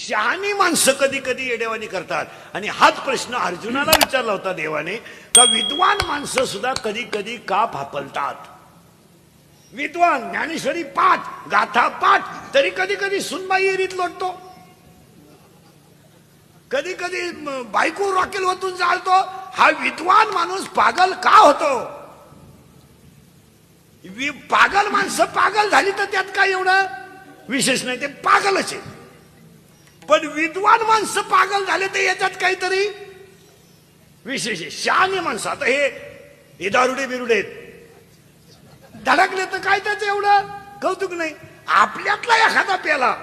शहाणी माणसं कधी कधी येडेवाणी करतात. आणि हाच प्रश्न अर्जुनाला विचारला होता देवाने, का विद्वान माणसं सुद्धा कधी कधी का फापलतात. विद्वान ज्ञानेश्वरी पाठ, गाथा पाठ, तरी कधी कधी सुनबाई एरीत लोटतो, कधी कधी बायको रॉकेल होतून चालतो. हा विद्वान माणूस पागल का होतो. पागल माणसं पागल झाली तर त्यात काय एवढं विशेष नाही, ते पागलच आहे. पण विद्वान माणसं पागल झाले तर याच्यात काहीतरी विशेष आहे. शहाणे माणसं, आता हे दारुडे बिरुडे धडकले तर काय त्याचं एवढं कौतुक नाही. आपल्यातला एखादा पेला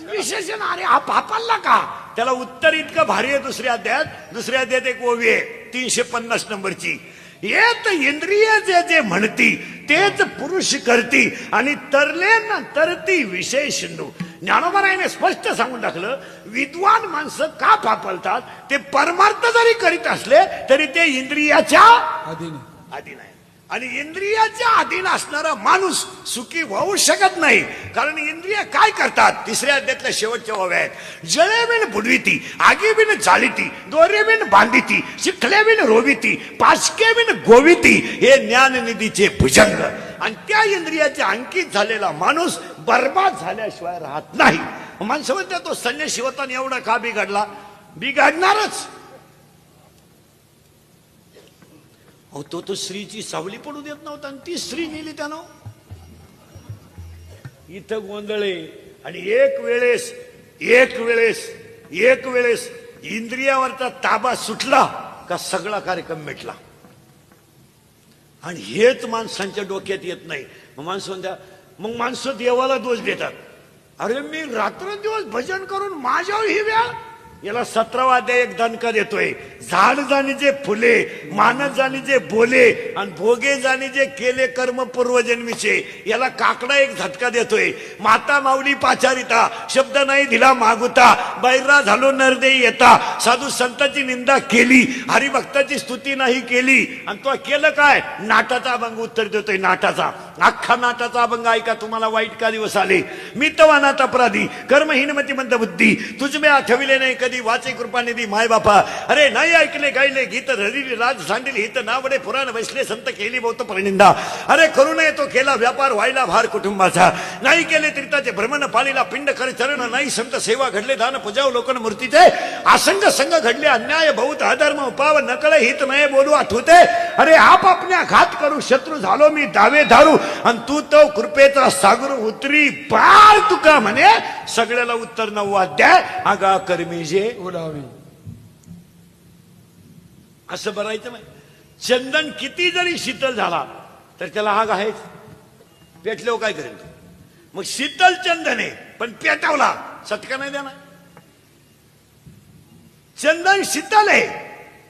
विशेष आहे ना. अरे हा पापाला का. त्याला उत्तर इतकं भारी आहे दुसऱ्या अध्यायात एक ओवी आहे 350 नंबरची. येत इंद्रिय जे म्हणती तेच पुरुष करती आणि तरले ना तरती विशेष नु. ज्ञानोबरायाने स्पष्ट सांगून टाकलं, विद्वान माणसं का फापलतात. ते परमार्थ जरी करीत असले तरी ते इंद्रियाच्या अधीन आहे. आणि इंद्रियाच्या अधीन असणारा माणूस सुखी होऊ शकत नाही. कारण इंद्रिय काय करतात. तिसऱ्या अध्यायातल्या शेवटच्या ओव्या आहेत. जळे बिन बुडविती, आगी बिन जाळीती, दोरे बिन बांधिती, शिखले बिन रोविती, पाचके बिन गोविती, हे ज्ञाननिधीचे भुजंग. आणि त्या इंद्रियाच्या अंकित झालेला माणूस बर्बाद झाल्याशिवाय राहत नाही. माणसं म्हणतात तो संन्यासी होता एवढा का बिघडला. बिघडणारच. तो स्त्रीची सावली पडू देत नव्हता आणि ती स्त्री नेली त्यानं. इथं गोंधळे. आणि एक वेळेस इंद्रियावरचा ताबा सुटला का सगळा कार्यक्रम मिटला. आणि हेच माणसांच्या डोक्यात येत नाही. मग माणसं देवाला दोष देतात. अरे मी रात्रंदिवस भजन करून माझ्यावर ही वेळ. याला 17वा अध्याय एक दणका देतोय. झाड जाणीचे फुले, मानस जाणीचे बोले, आणि भोगे जाणीचे केले कर्म पूर्वजन्मीचे. याला काकडा एक झटका देतोय. माता माऊली पाचारिता, शब्द नाही दिला मागुता, बैरा झालो नरदेई येता, साधू संतांची निंदा केली, हरिभक्ताची स्तुती नाही केली. आणि तो केलं काय. नाटाचा अभंग उत्तर देतोय. नाटाचा अख्खा नाटाचा अभंग ऐका. तुम्हाला वाईट का दिवस आले. मी तवा नात अपराधी, कर्महीनमती मंद बुद्धी, तुझमे आठविले नाही कधी वाचे कृपानिधी माय बापा. अरे नाही ऐकले गायले गीत हरिली राज सांडिले हित नावडे पुराण वैसले संत केली बहुत परिनिंदा. अरे करू नये तो केला व्यापार व्हायला भार कुटुंबाचा. नाही केले त्रिताचे भ्रमण पाळीला पिंड करे चरण, नाही संत सेवा घडले दान पूजाव लोकन मूर्तीचे. असंग संग घडले अन्याय बहुत अधर्म उपाव नकळे हित नये बोलू आठवते. अरे आप आपल्या घात करू शत्रू झालो मी दावे धारू, आणि तू तो कृपेचा सागर उतरी पार तुका म्हणे. सगळ्याला उत्तर 9वा अध्याय. आगा कर्मी जे उडावी. असं भरायचं नाही. चंदन किती जरी शीतल झाला तर त्याला आग आहेच. पेटल्यावर काय करेल. मग शीतल चंदन आहे पण पेटवला चटका नाही देणार. चंदन शीतल आहे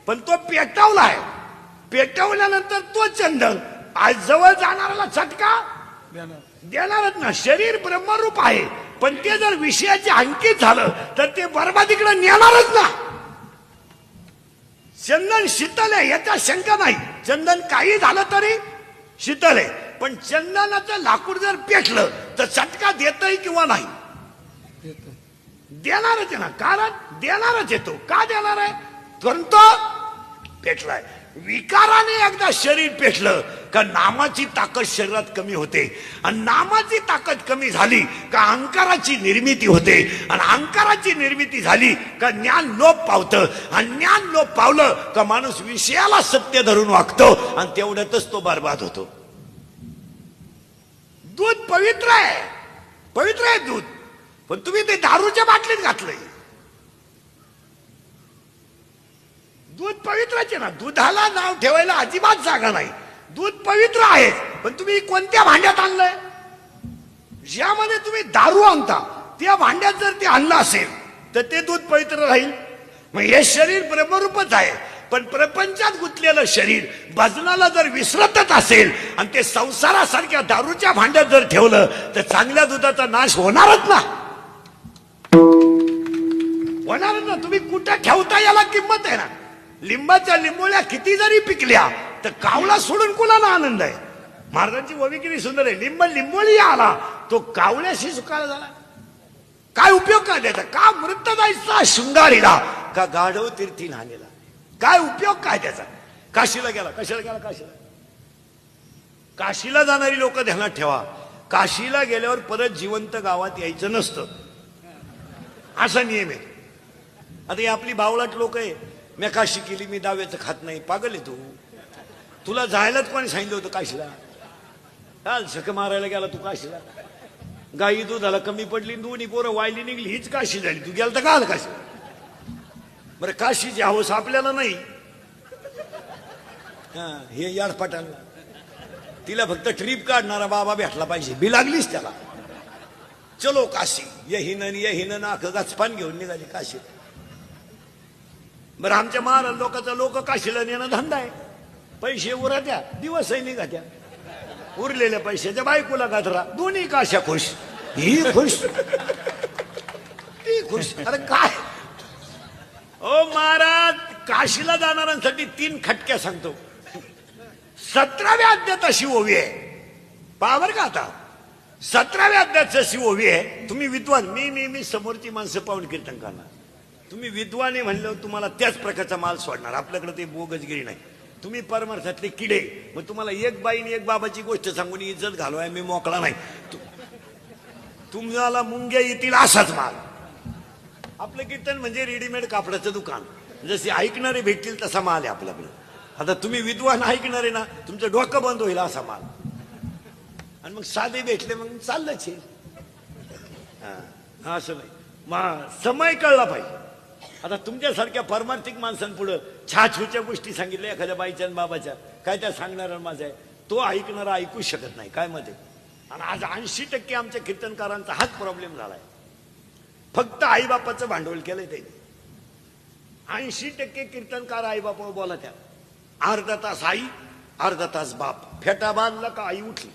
पण तो पेटवला आहे. पेटवल्यानंतर तो चंदन आज जवळ जाणाऱ्याला चटका देणारच ना. शरीर ब्रह्मरूप आहे पण ते जर विषयाचे अंकित झालं तर ते बर्बादीकडे नेणारच ना. चंदन शीतल आहे याचा शंका नाही. चंदन काही झालं तरी शीतल आहे. पण चंदनाचं लाकूड जर पेटलं तर चटका देतय किंवा नाही. देणारच आहे ना. कारण देणारच येतो. का देणार आहे. कारण तो पेटलाय. विकाराने एकदा शरीर पेटलं का नामाची ताकद शरीरात कमी होते. आणि नामाची ताकद कमी झाली का अहंकाराची निर्मिती होते. आणि अहंकाराची निर्मिती झाली का ज्ञान लोप पावतं. आणि ज्ञान लोप पावलं का माणूस विषयाला सत्य धरून वागतो. आणि तेवढ्यातच तो बर्बाद होतो. दूध पवित्र आहे दूध. पण तुम्ही ते दारूच्या बाटलीत घातलंय. दूध पवित्रच आहे ना. दुधाला नाव ठेवायला अजिबात जागा नाही. दूध पवित्र आहे पण तुम्ही कोणत्या भांड्यात आणलंय. ज्यामध्ये तुम्ही दारू आणता त्या भांड्यात जर ते आणलं असेल तर ते दूध पवित्र राहील. मग हे शरीर ब्रह्मरूपच आहे पण प्रपंचात गुंतलेलं शरीर भजनाला जर विसरतच असेल आणि ते संसारासारख्या दारूच्या भांड्यात जर ठेवलं तर चांगल्या दुधाचा नाश होणारच ना. होणारच ना. तुम्ही कुठं ठेवता याला किंमत आहे ना. लिंबाच्या लिंबोळ्या किती जरी पिकल्या तर कावळा सोडून कुणाला आनंद आहे. महाराजांची ओवी किती सुंदर आहे. लिंबोळी आला तो कावळ्याशी सुखाला झाला. काय उपयोग काय त्याचा? का मृत जायचा शृंगारीला, का गाढव तीर्थी नाणेला? काय उपयोग काय त्याचा? काशीला गेला, कशाला गेला काशीला? काशीला जाणारी लोक ध्यानात ठेवा, काशीला गेल्यावर परत जिवंत गावात यायचं नसतं, असा नियम आहे. आता ही आपली बावळाट लोक आहे, मी काशी केली, मी दाव्याचं खात नाही. पागल आहे तू. तुला जायलाच कोणी सांगितलं होतं काशीला? काल शक मारायला गेला तू काशीला? गाई दुधाला कमी पडली, दोन्ही पोरं वायली निघली, हीच काशी झाली. तू गेला तर काल काशी? बरं, काशीची हौस आपल्याला नाही. हे याडपाटांना, तिला फक्त ट्रिप काढणारा बाबा भेटला पाहिजे, बी लागलीच त्याला. चलो काशी, यहीन नाक गचपान घेऊन निघाली काशी. बरं, आमच्या महाराज लोकांचा लोक काशीला नेणं धंदा आहे. पैसे उरा द्या, दिवसही निघा द्या. उरलेल्या पैशाच्या बायकोला गाजरा, दोन्ही काशा खुश. ही खुश, ती खुश. अरे काय ओ महाराज, काशीला जाणाऱ्यांसाठी 3 खटक्या सांगतो. 17व्या अध्यायात अशी ओवी आहे, पहा बरं का. आता 17व्या अध्यायात अशी ओवी आहे. तुम्ही विद्वान, मी समोरची माणसं पाहून कीर्तन करणार. तुम्ही विद्वाने म्हणल्यावर तुम्हाला त्याच प्रकारचा माल सोडणार. आपल्याकडे ते बोगसगिरी नाही. तुम्ही परमार्थातले किडे. मग तुम्हाला एक बाईने एक बाबाची गोष्ट सांगून इज्जत घालवाय मी मोकळा नाही. तुम्हाला मुंग्या येतील असाच माल. आपलं कीर्तन म्हणजे रेडीमेड कापडाचं दुकान. जसे ऐकणारे भेटतील तसा माल आहे आपल्याकडे. आता तुम्ही विद्वान ऐकणारे ना, तुमचं डोकं बंद होईल असा माल. आणि मग साधे भेटले मग चाललंच आहे. असं नाही, मग समय कळला पाहिजे. आता तुमच्यासारख्या परमार्थिक माणसांपुढं छाछूच्या गोष्टी सांगितल्या एखाद्या बाईच्या आणि बाबाच्या, काय त्या सांगणारा माझा आहे, तो ऐकणारा ऐकूच शकत नाही. काय मध्ये? आणि आज 80% आमच्या कीर्तनकारांचा हाच प्रॉब्लेम झालाय. फक्त आईबापाचं भांडवल केलंय त्यांनी. 80% कीर्तनकार आईबापावर बोला त्या. अर्धा तास आई, अर्धा तास बाप. फेटा बांधला का आई उठली.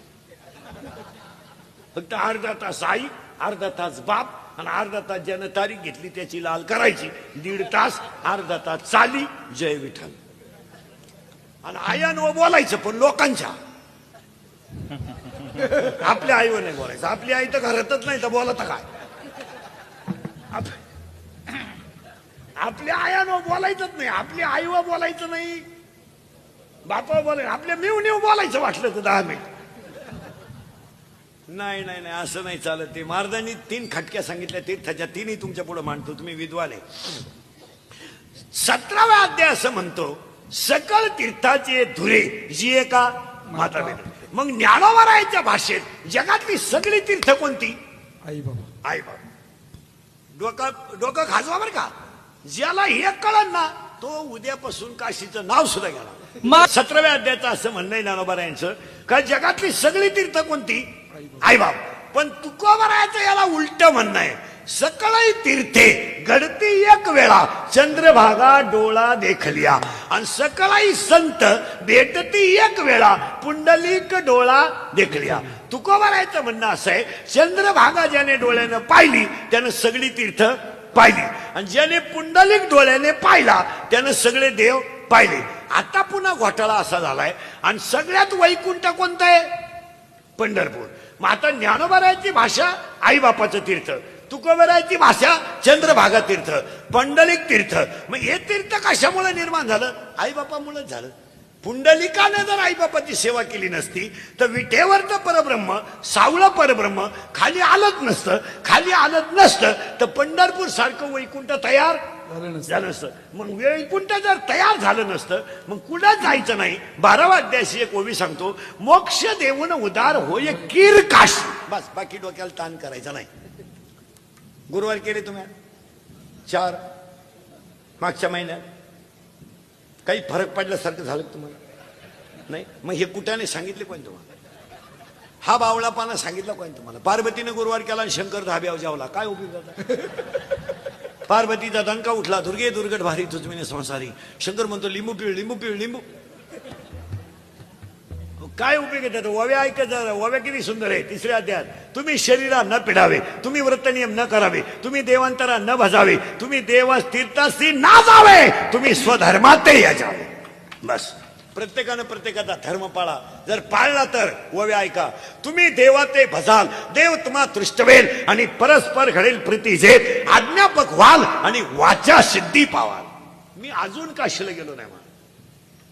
फक्त अर्धा तास आई, अर्धा तास बाप, आणि अर्धा तास ज्यानं तारीख घेतली त्याची लाल करायची. 1.5 तास, अर्धा तास चाली जय विठ्ठल. आणि आयानं बोलायचं, पण लोकांच्या. आपल्या आईवर नाही बोलायचं. आपली आई तर घरातच नाही तर बोलत काय? आपल्या आयानं बोलायचंच नाही. आपल्या आईवर बोलायचं नाही, बापावर बोलायचं. आपल्या मिव बोलायचं वाटलं तर 10 मिनिट. नाही नाही नाही, असं नाही चालत. ते महाराजांनी 3 खटक्या सांगितल्या तीर्थाच्या, 3ही तुमच्या पुढे मांडतो. तुम्ही विद्वान आहे. 17वा अध्याय असं म्हणतो, सकल तीर्थाचे धुरे जी एका माता भेट. मग ज्ञानोबरायांच्या भाषेत जगातली सगळी तीर्थ कोणती? आई बाबा. आई बाबा. डोकं खाजवा बरं का. ज्याला हे कळलं ना, तो उद्यापासून काशीचं नाव सुद्धा घ्याला. 17व्या अध्यायाचं असं म्हणणं आहे ज्ञानोबरायांचं, का जगातली सगळी तीर्थ कोणती? आई बाप. पण तुकोबरायचं याला उलट म्हणणं आहे, सकळही तीर्थे घडती एक वेळा चंद्रभागा डोळा देखलिया. आणि सकळही संत भेटती एक वेळा पुंडलिक डोळा देखलिया. तुकोबरायचं म्हणणं असं आहे, चंद्रभागा ज्याने डोळ्यानं पाहिली त्यानं सगळी तीर्थ पाहिली, आणि ज्याने पुंडलिक डोळ्याने पाहिला त्यानं सगळे देव पाहिले. आता पुन्हा घोटाळा असा झालाय, आणि सगळ्यात वैकुंठ कोणतं आहे? पंढरपूर. मग आता ज्ञानोबरायांची भाषा आईबापाचं तीर्थ, तुकोबरायांची भाषा चंद्रभागा तीर्थ, पंडलिक तीर्थ. मग हे तीर्थ कशामुळे निर्माण झालं? आईबापामुळेच झालं. पुंडलिकाने जर आईबापाची सेवा केली नसती तर विठेवरचं परब्रह्म, सावळं परब्रह्म खाली आलंच नसतं. खाली आलंच नसतं तर पंढरपूर सारखं वैकुंठ तयार झालं नसतं. मग वैकुंठ जर तयार झालं नसतं मग कुठं जायचं नाही. 12वा अध्यायाची एक ओवी सांगतो, मोक्ष देऊन उदार होय कीर काशी. बस, बाकी डोक्याला ताण करायचा नाही. गुरुवार केले तुम्ही 4 मागच्या महिन्यात, काही फरक पडल्यासारखं झालं तुम्हाला? नाही. मग हे कुठाने सांगितले कोण तुम्हाला? हा बावळापणा सांगितला कोण तुम्हाला? पार्वतीने गुरुवार केला आणि शंकर धाब्यावर जेवला, काय उपयोग झाला? पार्वतीचा दणका उठला, दुर्गे दुर्गट भारी तुझमिने संसारी. शंकर म्हणतो लिंबू पिळ, लिंबू पिळ, लिंबू. काय उपयोग आहे त्याचा? ओव्या ऐकत जा. ओव्या किती सुंदर आहे. 3ऱ्या अध्यायात, तुम्ही शरीरा न पिडावे, तुम्ही व्रतनियम न करावे, तुम्ही देवांतरा न भजावे, तुम्ही देवास तीर्थासी ना जावे, तुम्ही स्वधर्मात याजावे. बस. प्रत्येकानं प्रत्येकाचा धर्म पाळा. जर पाळला तर ओव्या ऐका. तुम्ही देवाते भजाल, देव तुम्हा तृष्टवेल आणि परस्पर घडेल प्रीती जेत. आज्ञापक व्हाल आणि वाचा सिद्धी पावाल. मी अजून काशीला गेलो नाही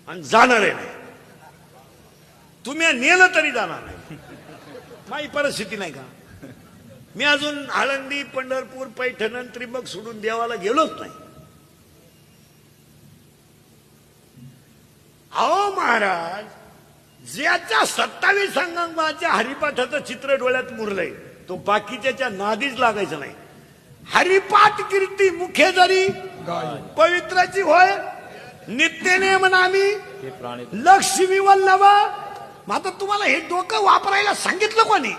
आणि जाणार आहे नाही. तुम्ही नेलं तरी जाणार नाही. माझी परिस्थिती नाही का. मी अजून आळंदी, पंढरपूर, पैठण, त्रिंबक सोडून देवाला गेलोच नाही. अहो महाराज, ज्याच्या 27 अंगांच्या हरिपाठाचं चित्र डोळ्यात मुरलंय तो बाकीच्या नादीच लागायचं नाही. हरिपाठ कीर्ती मुखे जरी पवित्राची होय, नित्यनेम नामी लक्ष्मी वल्लभ. मग आता तुम्हाला हे डोकं वापरायला सांगितलं कोणी?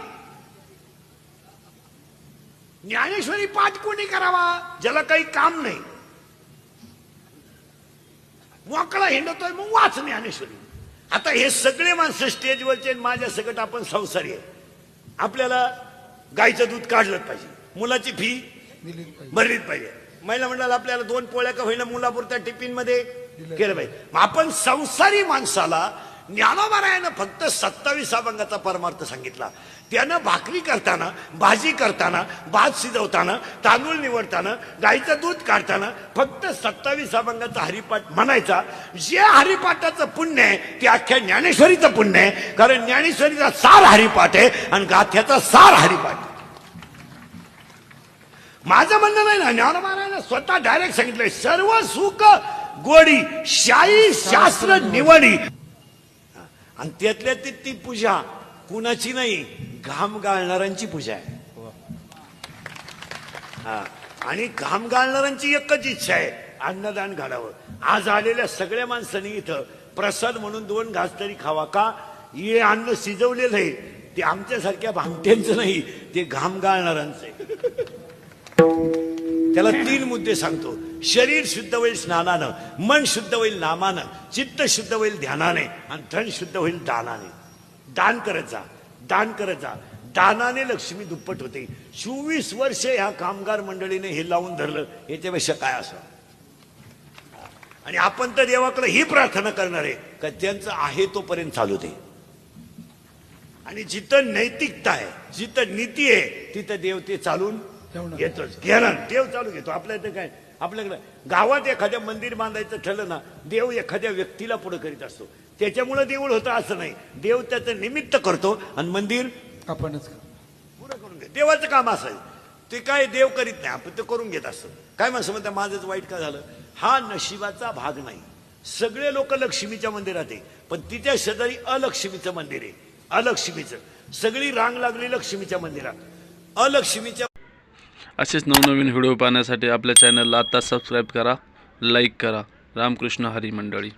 ज्ञानेश्वरी पाठ कोणी करावा? ज्याला काही काम नाही, मोकळा हिंडतोय, मग वाच ज्ञानेश्वरी. आता हे सगळे माणसं स्टेजवरचे माझ्या सकट आपण संसारी आहे. आपल्याला गाईचं दूध काढलंच पाहिजे, मुलाची फी भरलीच पाहिजे, महिला मंडळाला आपल्याला 2 पोळ्या का होईना मुलापुरत्या टिफिन मध्ये केलं पाहिजे. मग आपण संसारी माणसाला ज्ञानोबारायानं फक्त 27 अभंगाचा परमार्थ सांगितला. त्यानं भाकरी करताना, भाजी करताना, भात शिजवताना, तांदूळ निवडताना, गाईचं दूध काढताना फक्त 27 अभंगाचा हरिपाठ म्हणायचा. जे हरिपाठाचं पुण्य आहे ते अख्ख्या ज्ञानेश्वरीचं पुण्य आहे. कारण ज्ञानेश्वरीचा सार हरिपाठ आहे आणि गाथ्याचा सार हरिपाठ आहे. माझं म्हणणं नाही ना, ज्ञानोबारायानं स्वतः डायरेक्ट सांगितलंय, सर्व सुख गोडी शाही शास्त्र निवडी. आणि त्यातल्या ती पूजा कुणाची नाही, घाम गाळणाऱ्यांची पूजा आहे. आणि घाम गाळणाऱ्यांची एकच इच्छा आहे, अन्नदान घडावं. आज आलेल्या सगळ्या माणसांनी इथं प्रसाद म्हणून 2 घास तरी खावा. का? हे अन्न शिजवलेलं आहे, ते आमच्यासारख्या भामट्यांचं नाही, ते घाम गाळणाऱ्यांचं आहे. त्याला 3 मुद्दे सांगतो. शरीर शुद्ध होईल स्नानानं, मन शुद्ध होईल नामानं, चित्त शुद्ध होईल ध्यानाने आणि धन शुद्ध होईल दानाने. दान करत जा, दान करत जा. दानाने लक्ष्मी दुप्पट होते. 24 वर्ष ह्या कामगार मंडळीने हे लावून धरलं, याच्यापेक्षा काय असं. आणि आपण तर देवाकडे ही प्रार्थना करणार आहे का त्यांचं आहे तोपर्यंत चालू दे. आणि जिथं नैतिकता आहे, जिथं नीती आहे, तिथं देव ते चालून घेतोच. घेणार देव चालू घेतो. आपल्या इथं काय, आपल्याकडे गावात एखाद्या मंदिर बांधायचं ठरलं ना, देव एखाद्या व्यक्तीला पुढे करीत असतो. त्याच्यामुळे देऊळ होतं असं नाही. देव त्याचं निमित्त करतो आणि मंदिर आपणच पुढे करून घेतो. देवाचं काम असं ते काय देव करीत नाही, आपण ते करून घेत असतो. काय माणसं म्हणतात माझंच वाईट का झालं. हा नशिबाचा भाग नाही. सगळे लोक लक्ष्मीच्या मंदिरात आहे, पण तिच्या शेजारी अलक्ष्मीचं मंदिर आहे. अलक्ष्मीचं सगळी रांग लागली लक्ष्मीच्या मंदिरात. अलक्ष्मीच्या असेच नवनवीन व्हिडिओ पाहण्यासाठी आपल्या चॅनलला आता सबस्क्राईब करा, लाईक करा. रामकृष्ण हरी मंडळी.